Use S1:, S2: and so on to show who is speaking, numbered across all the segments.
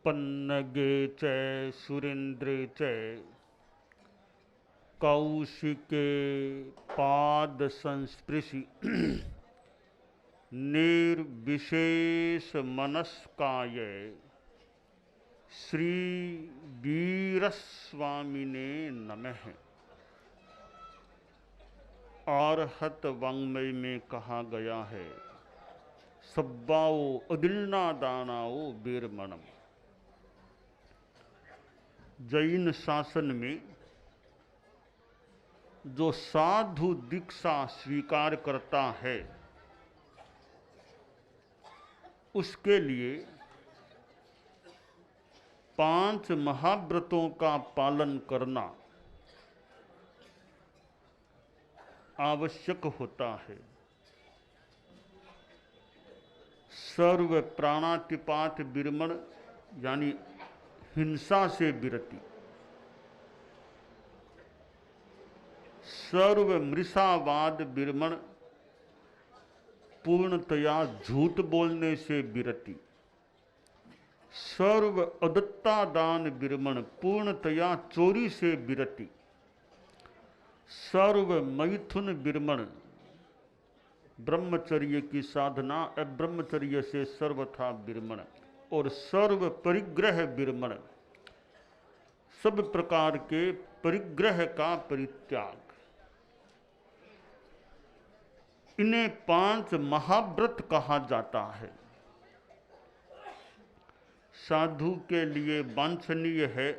S1: पन्नगे च सुरेन्द्रे च कौशिके पाद संस्पृशि निर्विशेष मनस्काय श्री वीरस्वामिने नमः। आरहत वांग्मय में कहा गया है, सब्बाओ अदिलना दानाओ बीरमणम। जैन शासन में जो साधु दीक्षा स्वीकार करता है उसके लिए 5 महाव्रतों का पालन करना आवश्यक होता है। सर्व प्राणातिपात विरमण यानी हिंसा से विरति, सर्व मृषावाद विरमण पूर्णतया झूठ बोलने से विरति, सर्व अदत्ता दान विरमण पूर्णतया चोरी से विरति, सर्व मैथुन विरमण ब्रह्मचर्य की साधना अब्रह्मचर्य से सर्वथा विरमण, और सर्व परिग्रह विरमण सब प्रकार के परिग्रह का परित्याग। इन्हें 5 महाव्रत कहा जाता है। साधु के लिए वांछनीय है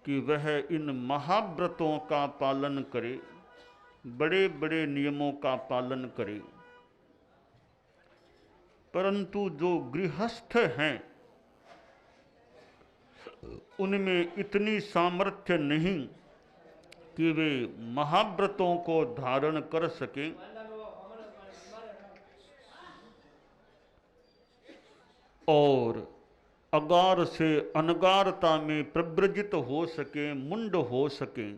S1: कि वह इन महाव्रतों का पालन करे, बड़े बड़े नियमों का पालन करे। परंतु जो गृहस्थ हैं उनमें इतनी सामर्थ्य नहीं कि वे महाव्रतों को धारण कर सकें, और अगार से अनगारता में प्रव्रजित हो सके, मुंड हो सके,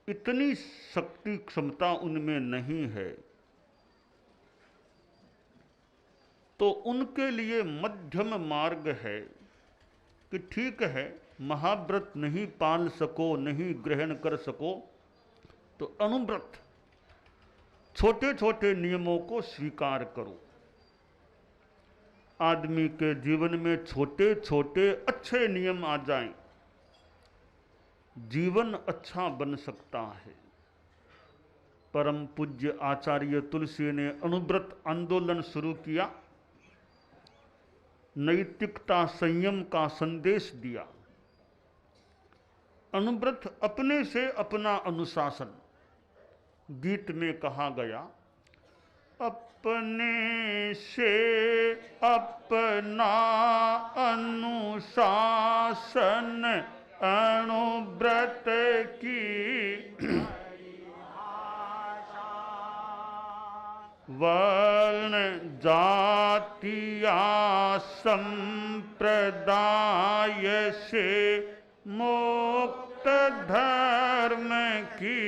S1: इतनी शक्ति क्षमता उनमें नहीं है। तो उनके लिए मध्यम मार्ग है कि ठीक है, महाव्रत नहीं पाल सको, नहीं ग्रहण कर सको, तो अनुव्रत छोटे छोटे नियमों को स्वीकार करो। आदमी के जीवन में छोटे छोटे अच्छे नियम आ जाएं, जीवन अच्छा बन सकता है। परम पूज्य आचार्य तुलसी ने अनुव्रत आंदोलन शुरू किया, नैतिकता संयम का संदेश दिया। अनुव्रत अपने से अपना अनुशासन, गीत में कहा गया, अपने से अपना अनुशासन अनुव्रत की वर्ण जातिया संप्रदाय से मुक्त धर्म की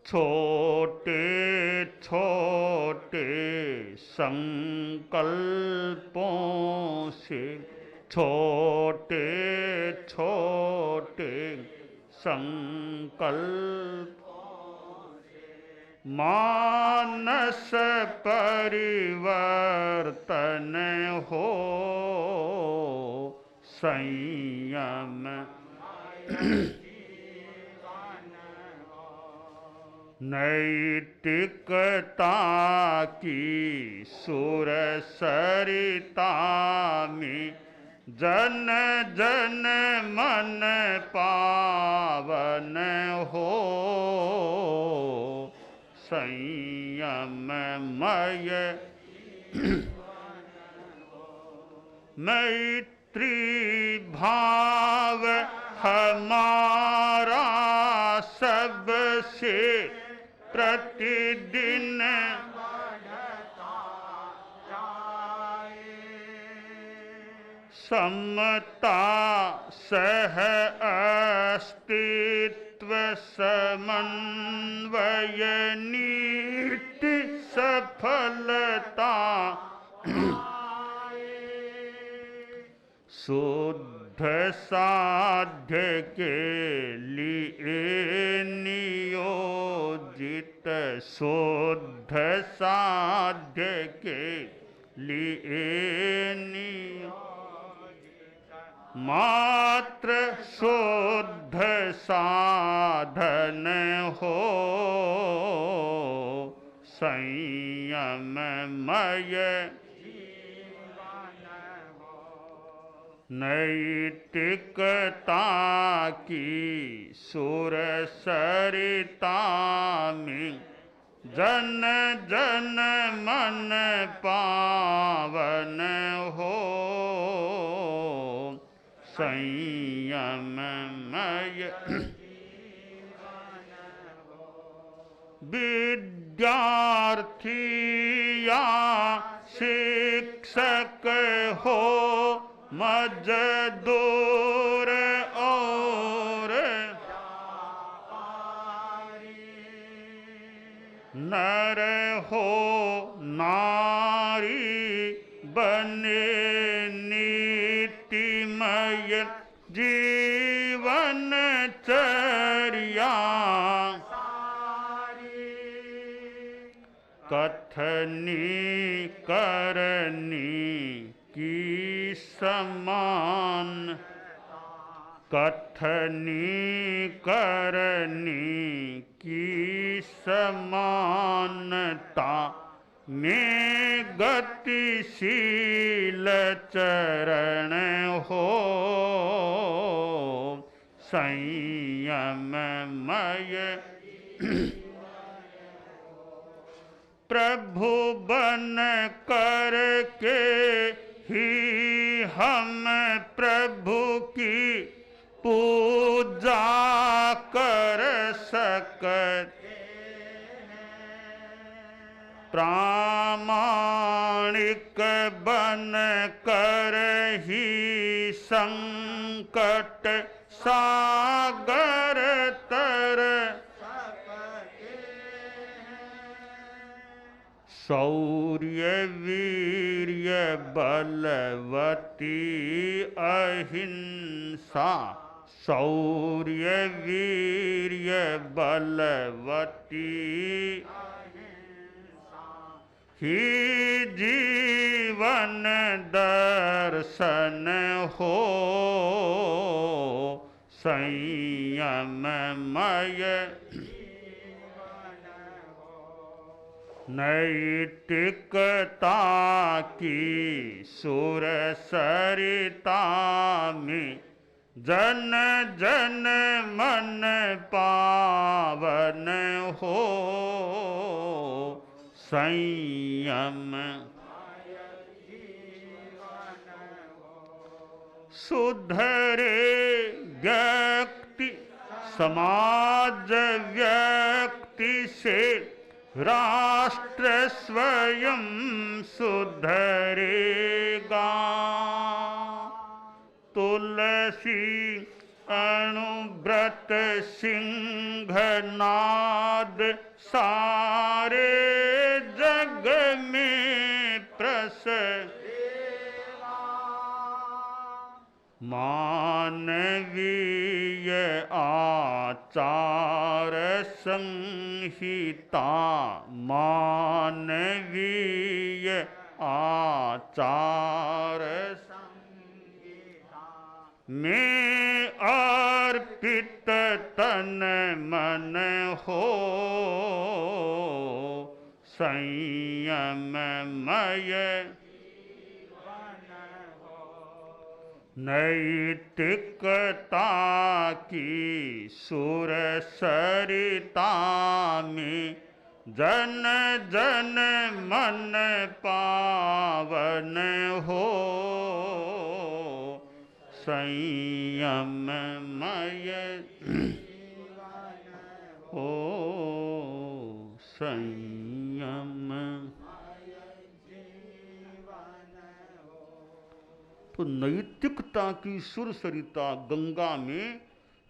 S1: छोटे छोटे संकल्पों से, छोटे छोटे संकल्प मानस परिवर्तन हो संयम नैतिकता की सुर सरिता में जन जन मन पावन हो संयममय मैत्री भाव हमारा सबसे प्रतिदिन समता सह अस्तित्व समन्वय नीति सफलता शुद्ध साध्य के लिए नियोजित शुद्ध साध्य के लिए मात्र शुद्ध साधन हो संयममय नैतिकता की सुर सरिता में जन जन मन पावन हो संयममय विद्यार्थी या शिक्षक हो मजदूर और नर हो नारी बने नीतिमय जीवन चर्या कथनी करनी की समान कथनी करनी की समानता में गतिशील चरण हो संयममय प्रभु बन करके ही हम प्रभु की पूजा कर सकते प्रामाणिक बन कर ही संकट सागर तर शौर्य वीर्य बलवती अहिंसा शौर्य वीर्य बलवती ही जीवन दर्शन हो संयममय नैतिकता की सुर सरिता में जन जन मन पावन हो संयम सुधरे व्यक्ति समाज व्यक्ति से राष्ट्र स्वयं सुधरेगा तुलसी अणुव्रत सिंहनाद सारे जग में मानवीय आचार संहिता मानवीय आचार संहिता में अर्पित तन मन हो संयममय नैतिकता की सुर सरिता में जन जन मन पावन हो संयममय हो संयम। तो नैतिकता की सुर सरिता गंगा में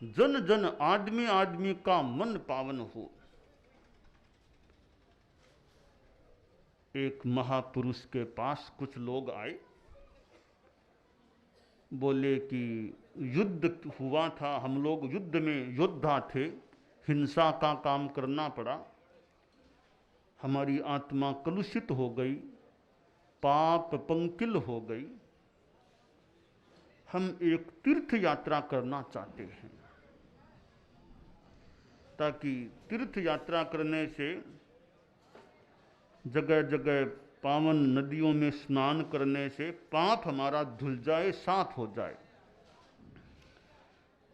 S1: जन जन आदमी आदमी का मन पावन हो। एक महापुरुष के पास कुछ लोग आए, बोले कि युद्ध हुआ था, हम लोग युद्ध में योद्धा थे, हिंसा का काम करना पड़ा, हमारी आत्मा कलुषित हो गई, पाप पंकिल हो गई, हम एक तीर्थ यात्रा करना चाहते हैं, ताकि तीर्थ यात्रा करने से जगह जगह पावन नदियों में स्नान करने से पाप हमारा धुल जाए, साफ हो जाए।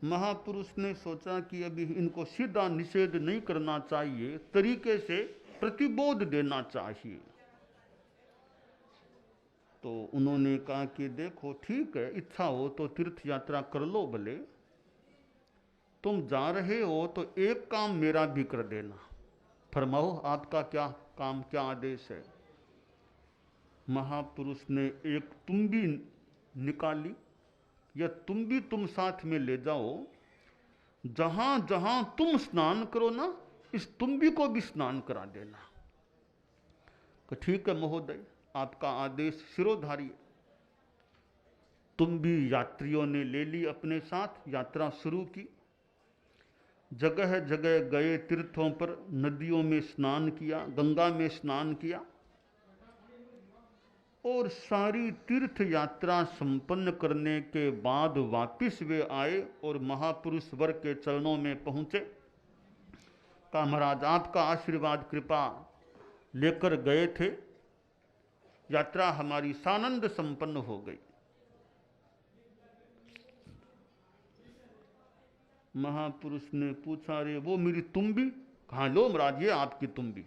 S1: महापुरुष ने सोचा कि अभी इनको सीधा निषेध नहीं करना चाहिए, तरीके से प्रतिबोध देना चाहिए। तो उन्होंने कहा कि देखो ठीक है, इच्छा हो तो तीर्थ यात्रा कर लो, भले तुम जा रहे हो तो एक काम मेरा भी कर देना, फरमाओ आपका क्या काम, क्या आदेश है। महापुरुष ने एक तुम्बी निकाली, या तुम्बी तुम साथ में ले जाओ, जहां जहां तुम स्नान करो ना, इस तुम्बी को भी स्नान करा देना। तो ठीक है महोदय, आपका आदेश शिरोधार्य। तुम्बी यात्रियों ने ले ली अपने साथ, यात्रा शुरू की, जगह जगह गए, तीर्थों पर, नदियों में स्नान किया, गंगा में स्नान किया, और सारी तीर्थ यात्रा संपन्न करने के बाद वापिस वे आए और महापुरुष वर के चरणों में पहुंचे। कहा महाराज आपका आशीर्वाद कृपा लेकर गए थे, यात्रा हमारी सानंद संपन्न हो गई। महापुरुष ने पूछा, रे वो मेरी तुम्बी कहाँ? लो महाराज ये आपकी तुम्बी।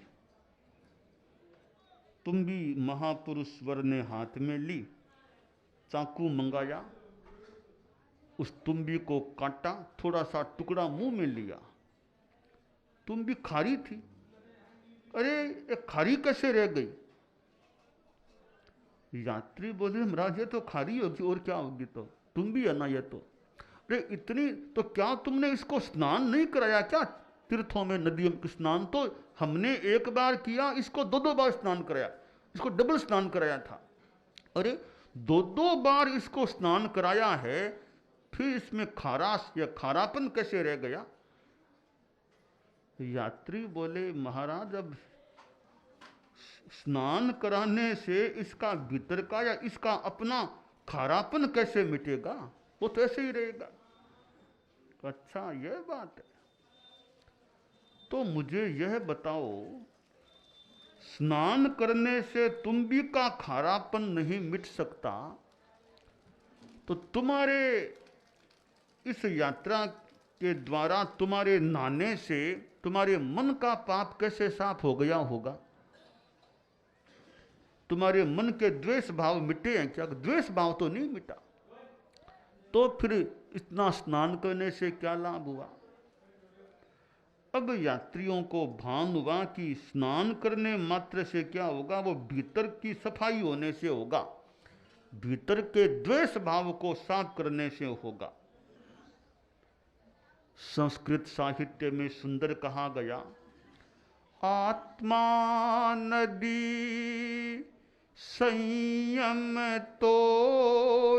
S1: तुम्बी महापुरुष वर ने हाथ में ली, चाकू मंगाया, उस तुम्बी को काटा, थोड़ा सा टुकड़ा मुंह में लिया, तुम्बी खारी थी। अरे ये खारी कैसे रह गई? यात्री बोले महाराज ये तो खारी होगी, और क्या होगी, तो तुम्बी है ना ये तो। अरे इतनी, तो क्या तुमने इसको स्नान नहीं कराया क्या? तीर्थों में नदियों में स्नान तो हमने एक बार किया, इसको दो दो बार स्नान कराया, इसको डबल स्नान कराया था। अरे दो दो बार इसको स्नान कराया है, फिर इसमें खारास या खारापन कैसे रह गया? यात्री बोले महाराज अब स्नान कराने से इसका भीतर का या इसका अपना खारापन कैसे मिटेगा? वो तो ऐसे ही रहेगा। अच्छा यह बात है, तो मुझे यह बताओ, स्नान करने से तुम भी का खारापन नहीं मिट सकता, तो तुम्हारे इस यात्रा के द्वारा तुम्हारे नहाने से तुम्हारे मन का पाप कैसे साफ हो गया होगा? तुम्हारे मन के द्वेष भाव मिटे हैं क्या? द्वेष भाव तो नहीं मिटा, तो फिर इतना स्नान करने से क्या लाभ हुआ? अब यात्रियों को भान हुआ कि स्नान करने मात्र से क्या होगा, वो भीतर की सफाई होने से होगा, भीतर के द्वेष भाव को साफ करने से होगा। संस्कृत साहित्य में सुंदर कहा गया, आत्मा नदी संयम तो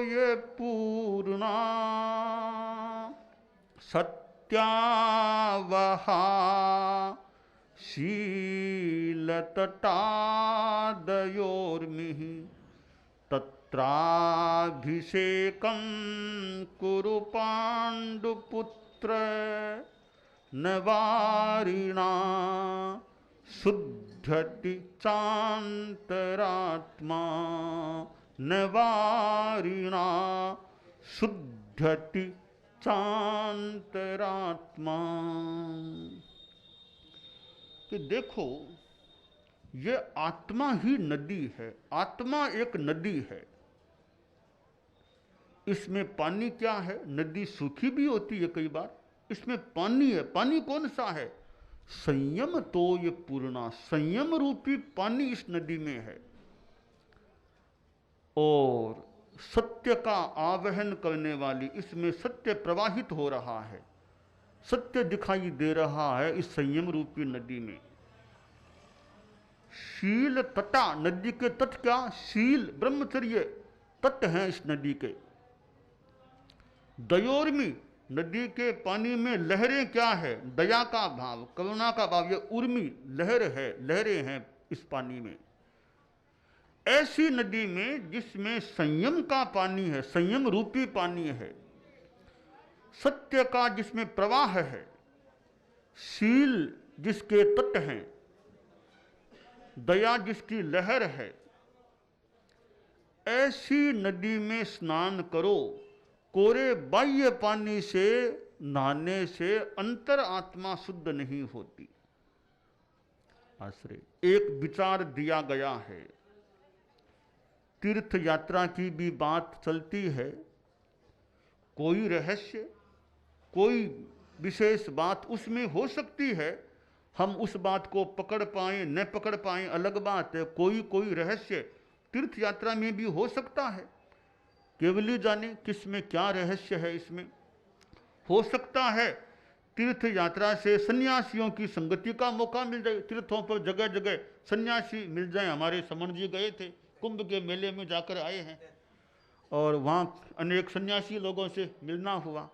S1: ये पूर्णा, सत्यावहा शीलतटादयोर्मिः, तत्राभिषेकं कुरु पाण्डुपुत्र, नवारिणा शुद्धति चान्तरात्मा, नवारिणा शुद्धति चान्तरात्मा। कि देखो ये आत्मा ही नदी है, आत्मा एक नदी है। इसमें पानी क्या है? नदी सूखी भी होती है कई बार, इसमें पानी है। पानी कौन सा है? संयम तो ये पूर्णा, संयम रूपी पानी इस नदी में है। और सत्य का आवाहन करने वाली, इसमें सत्य प्रवाहित हो रहा है, सत्य दिखाई दे रहा है इस संयम रूपी नदी में। शील तटा, नदी के तट क्या? शील, ब्रह्मचर्य तट हैं इस नदी के। दयोर्मी, नदी के पानी में लहरें क्या है? दया का भाव, करुणा का भाव, ये उर्मी लहर है, लहरें हैं इस पानी में। ऐसी नदी में जिसमें संयम का पानी है, संयम रूपी पानी है, सत्य का जिसमें प्रवाह है, शील जिसके तट हैं, दया जिसकी लहर है, ऐसी नदी में स्नान करो। कोरे बाह्य पानी से नहाने से अंतर आत्मा शुद्ध नहीं होती। आश्रय एक विचार दिया गया है, तीर्थ यात्रा की भी बात चलती है, कोई रहस्य, कोई विशेष बात उसमें हो सकती है, हम उस बात को पकड़ पाएं न पकड़ पाएं अलग बात है। कोई रहस्य तीर्थ यात्रा में भी हो सकता है, केवल ही जाने किसमें क्या रहस्य है। इसमें हो सकता है तीर्थ यात्रा से सन्यासियों की संगति का मौका मिल जाए। तीर्थों पर जगह जगह सन्यासी मिल जाए। हमारे समण जी गए थे, कुंभ के मेले में जाकर आए हैं और वहाँ अनेक सन्यासी लोगों से मिलना हुआ।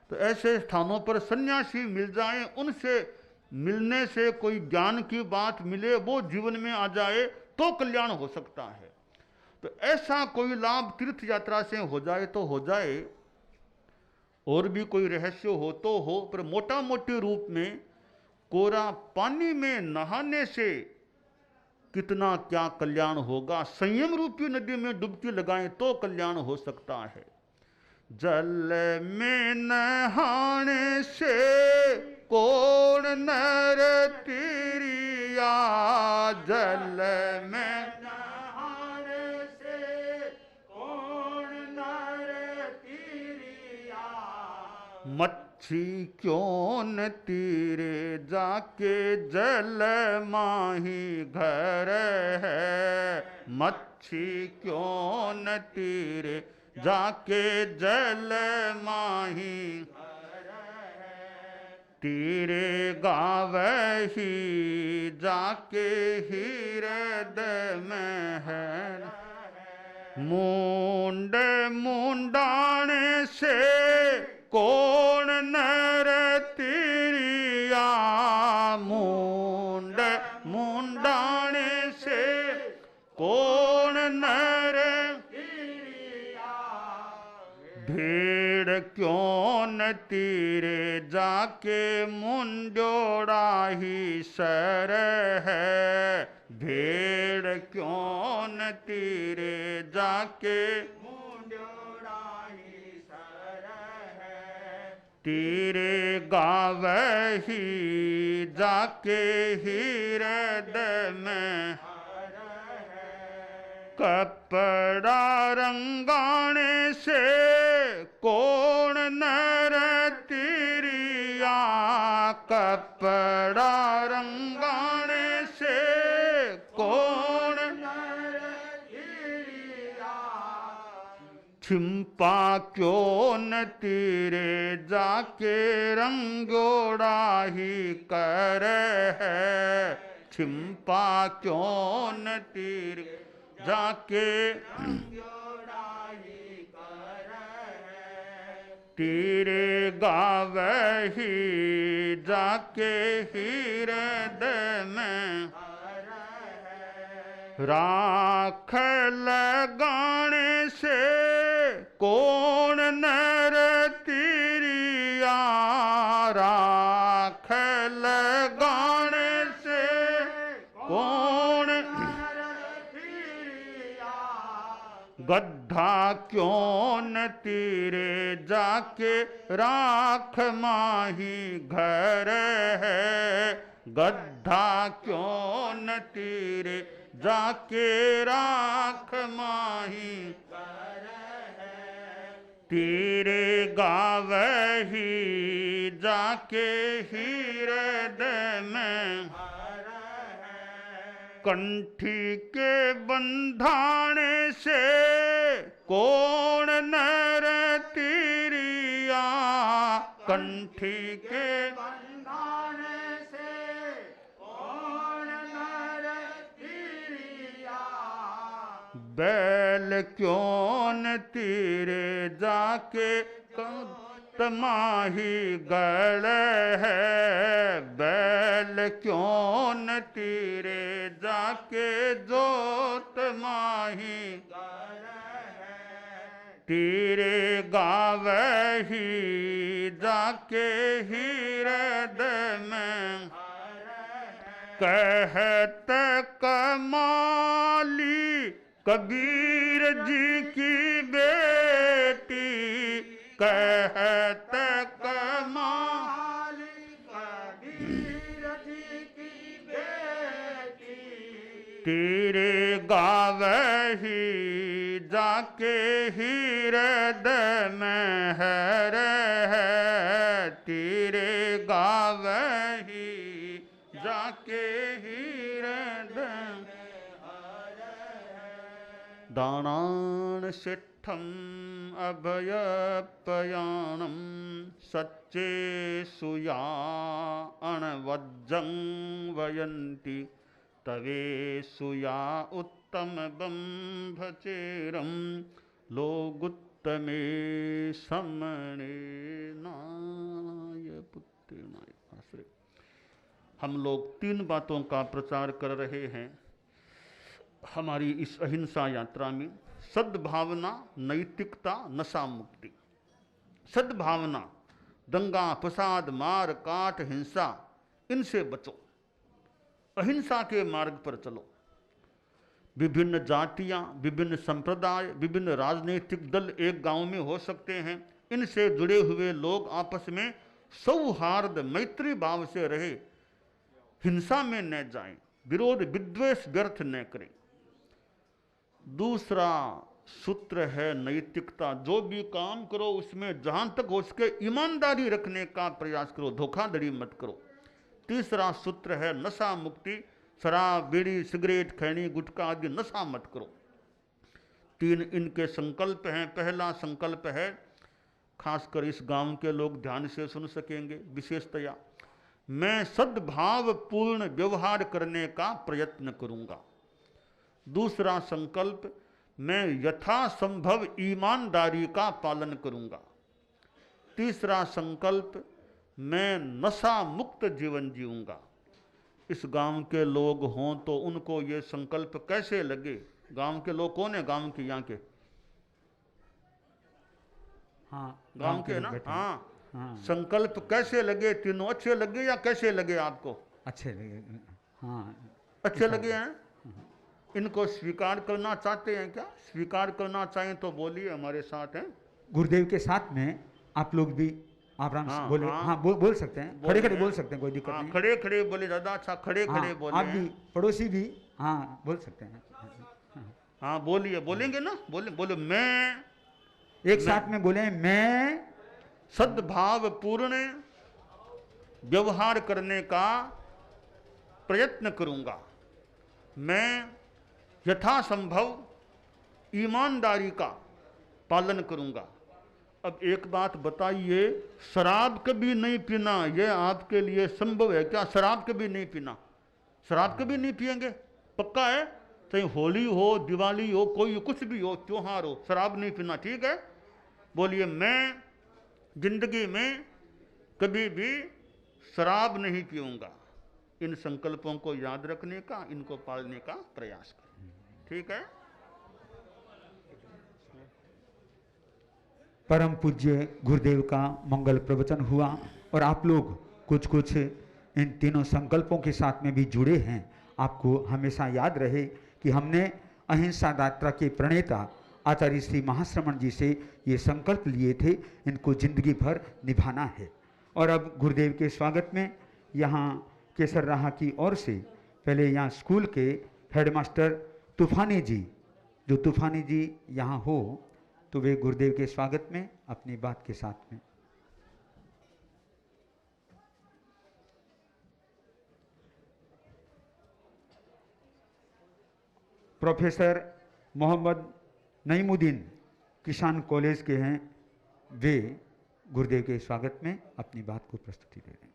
S1: तो ऐसे स्थानों पर सन्यासी मिल जाएं, उनसे मिलने से कोई ज्ञान की बात मिले, वो जीवन में आ जाए तो कल्याण हो सकता है। तो ऐसा कोई लाभ तीर्थ यात्रा से हो जाए तो हो जाए, और भी कोई रहस्य हो तो हो, पर मोटा मोटे रूप में कोरा पानी में नहाने से कितना क्या कल्याण होगा। संयम रूपी नदी में डुबकी लगाएं तो कल्याण हो सकता है। जल में नहाने से कौन नर तिरिया, जल में नहाने से कौन नर तिरिया, मच्छी क्यों न तीरे जाके जल माही घर है, मच्छी क्यों न तीरे जाके जल माही तीरे गावही जाके हृदय में है। मुंड मुंडाने से कौन नर तिरिया, मुंड मुंडाने से कौन नर तिरिया, भीड़ क्यों न तीरे जाके मुंडोड़ा ही सर है, भीड़ क्यों न तीरे जाके मुंडोड़ा ही सर है, तीरे गावही जाके हृदय में कपड़ा रंगाने से कौन नर तिरिया, कपड़ा रंगाने से कौन नर तिरिया, छिंपा क्यों न तीरे जाके रंगोड़ा ही कर है, छिंपा क्यों न तीरे जाके तीरे गावही जाके हृदय में राख लगाने से कौन नर तिरिया, राख लगाने से कौन गड्ढा क्यों न तीरे जाके राख माही घर है, गड्ढा क्यों न तीरे जाके राख माही घर है, तीरे गावही जाके हृदय में कंठी के बंधाने से कौन नर तिरिया, कंठी के बंधाने से कौन नर बैल क्यों न तीरे जाके तमाही गड़ है, बैल क्यों न तीरे जाके जोत माही तीरे गावही जाके हृदय में कहत कमाली कबीर जी की बेटी, कहत कमाली कबीर जी की बेटी, तेरे गावही जाके हृदय में है, तेरे गावही जाके हृदय दानान सिद्धम अभयपयाणम सच्चे सुया अणवज्जं वयन्ति तवे सुया उत्तम बंभचेरम लोगुत्तमे समणे नाय पुत्रेणाय। आश्रय हम लोग 3 बातों का प्रचार कर रहे हैं हमारी इस अहिंसा यात्रा में। सद्भावना, नैतिकता, नशा मुक्ति। सद्भावना, दंगा फसाद मार काट हिंसा, इनसे बचो, अहिंसा के मार्ग पर चलो। विभिन्न जातियां, विभिन्न संप्रदाय, विभिन्न राजनीतिक दल एक गांव में हो सकते हैं, इनसे जुड़े हुए लोग आपस में सौहार्द मैत्री भाव से रहे, हिंसा में न जाएं, विरोध विद्वेष व्यर्थ न करें। दूसरा सूत्र है नैतिकता। जो भी काम करो उसमें जहां तक हो सके ईमानदारी रखने का प्रयास करो, धोखाधड़ी मत करो। तीसरा सूत्र है नशा मुक्ति। शराब, बीड़ी, सिगरेट, खैनी, गुटखा आदि नशा मत करो। 3 इनके संकल्प हैं। पहला संकल्प है, खासकर इस गांव के लोग ध्यान से सुन सकेंगे विशेषतया, मैं सद्भाव पूर्ण व्यवहार करने का प्रयत्न करूंगा। दूसरा संकल्प, मैं यथासंभव ईमानदारी का पालन करूंगा। तीसरा संकल्प, मैं नशा मुक्त जीवन जीऊंगा। इस गांव के लोग हों तो उनको ये संकल्प कैसे लगे? गांव के लोग कौन है? गांव के यहाँ के,
S2: हाँ,
S1: गांव के ना, हाँ। संकल्प कैसे लगे? तीनों अच्छे लगे या कैसे लगे आपको?
S2: अच्छे लगे, हाँ,
S1: अच्छे लगे हैं। इनको स्वीकार करना चाहते हैं क्या? स्वीकार करना चाहें तो बोलिए, हमारे साथ हैं।
S2: गुरुदेव के साथ में आप लोग भी आराम से बोले। हाँ, बोल सकते हैं, खड़े खड़े बोल सकते हैं, कोई दिक्कत नहीं।
S1: खड़े खड़े बोले ज़्यादा अच्छा, खड़े खड़े बोले।
S2: आप भी, पड़ोसी भी, हाँ, बोल सकते हैं।
S1: हाँ बोलिए, बोलेंगे ना, बोले मैं,
S2: एक साथ में बोले, मैं
S1: सद्भाव पूर्ण व्यवहार करने का प्रयत्न करूंगा, मैं यथासंभव ईमानदारी का पालन करूंगा। अब एक बात बताइए, शराब कभी नहीं पीना यह आपके लिए संभव है क्या? शराब कभी नहीं पीना, शराब कभी नहीं पिएंगे, पक्का है? चाहे होली हो, दिवाली हो, कोई कुछ भी हो, त्योहार हो, शराब नहीं पीना, ठीक है? बोलिए, मैं जिंदगी में कभी भी शराब नहीं पीऊंगा। इन संकल्पों को याद रखने का, इनको पालने का प्रयास करें, ठीक है?
S2: परम पूज्य गुरुदेव का मंगल प्रवचन हुआ और आप लोग कुछ कुछ इन तीनों संकल्पों के साथ में भी जुड़े हैं। आपको हमेशा याद रहे कि हमने अहिंसा यात्रा के प्रणेता आचार्य श्री महाश्रमण जी से ये संकल्प लिए थे, इनको जिंदगी भर निभाना है। और अब गुरुदेव के स्वागत में यहाँ केसरराहा की ओर से पहले यहाँ स्कूल के हेडमास्टर तूफानी जी, जो तूफानी जी यहाँ हो तो वे गुरुदेव के स्वागत में अपनी बात के साथ में। प्रोफेसर मोहम्मद नईमुद्दीन किसान कॉलेज के हैं, वे गुरुदेव के स्वागत में अपनी बात को प्रस्तुति दे रहे हैं।